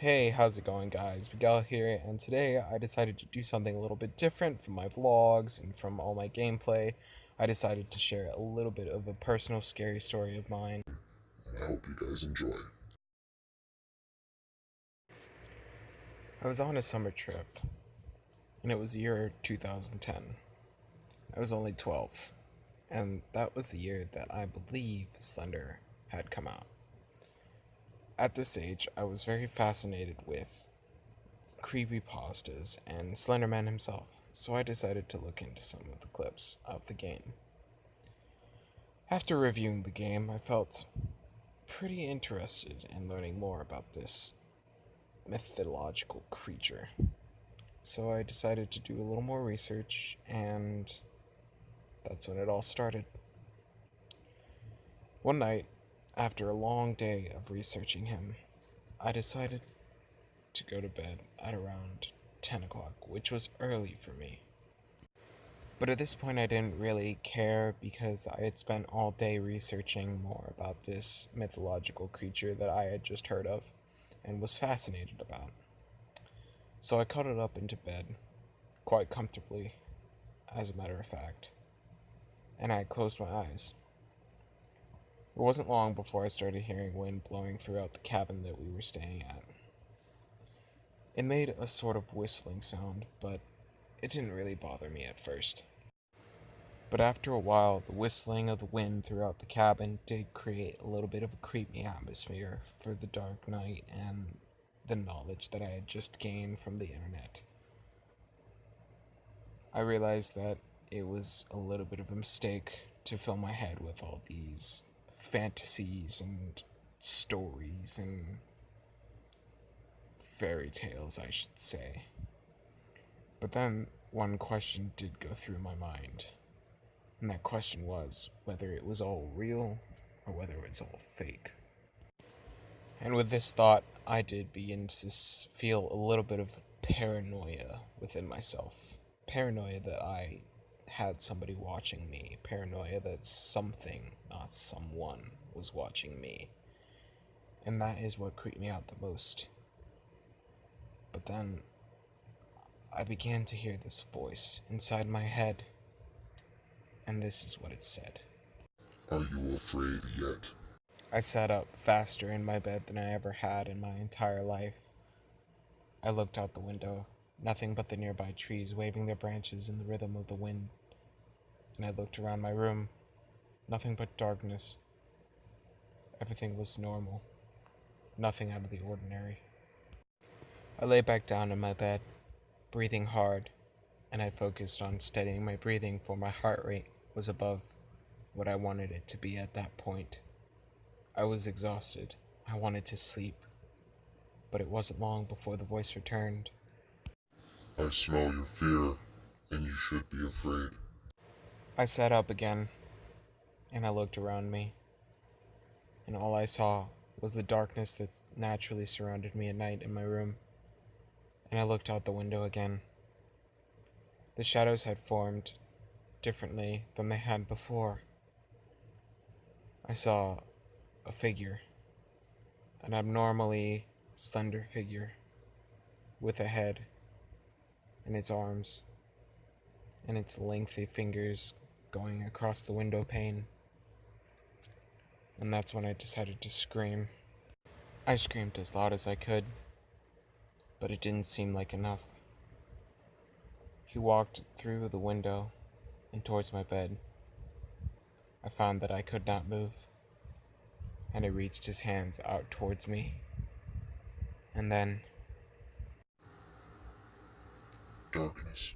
Hey, how's it going, guys? Miguel here, and today I decided to do something a little bit different from my vlogs and from all my gameplay. I decided to share a little bit of a personal scary story of mine. And I hope you guys enjoy. I was on a summer trip, and it was the year 2010. I was only 12, and that was the year that I believe Slender had come out. At this age, I was very fascinated with CreepyPastas and Slenderman himself, so I decided to look into some of the clips of the game. After reviewing the game, I felt pretty interested in learning more about this mythological creature. So I decided to do a little more research, and that's when it all started. One night, after a long day of researching him, I decided to go to bed at around 10 o'clock, which was early for me. But at this point, I didn't really care because I had spent all day researching more about this mythological creature that I had just heard of and was fascinated about. So I cuddled up into bed, quite comfortably, as a matter of fact, and I closed my eyes. It wasn't long before I started hearing wind blowing throughout the cabin that we were staying at. It made a sort of whistling sound, but it didn't really bother me at first. But after a while, the whistling of the wind throughout the cabin did create a little bit of a creepy atmosphere for the dark night and the knowledge that I had just gained from the internet. I realized that it was a little bit of a mistake to fill my head with all these fantasies and stories and fairy tales, I should say. But then one question did go through my mind. And that question was whether it was all real or whether it was all fake. And with this thought, I did begin to feel a little bit of paranoia within myself. Paranoia that I had somebody watching me. Paranoia that something, not someone, was watching me. And that is what creeped me out the most. But then I began to hear this voice inside my head. And this is what it said. Are you afraid yet? I sat up faster in my bed than I ever had in my entire life. I looked out the window, nothing but the nearby trees waving their branches in the rhythm of the wind. And I looked around my room, nothing but darkness. Everything was normal, nothing out of the ordinary. I lay back down in my bed, breathing hard, and I focused on steadying my breathing, for my heart rate was above what I wanted it to be at that point. I was exhausted. I wanted to sleep. But it wasn't long before the voice returned. I smell your fear, and you should be afraid. I sat up again, and I looked around me, and all I saw was the darkness that naturally surrounded me at night in my room. And I looked out the window again. The shadows had formed differently than they had before. I saw a figure, an abnormally slender figure, with a head and its arms and its lengthy fingers going across the window pane. And that's when I decided to scream. I screamed as loud as I could, but it didn't seem like enough. He walked through the window and towards my bed. I found that I could not move, and he reached his hands out towards me. And then Darkness.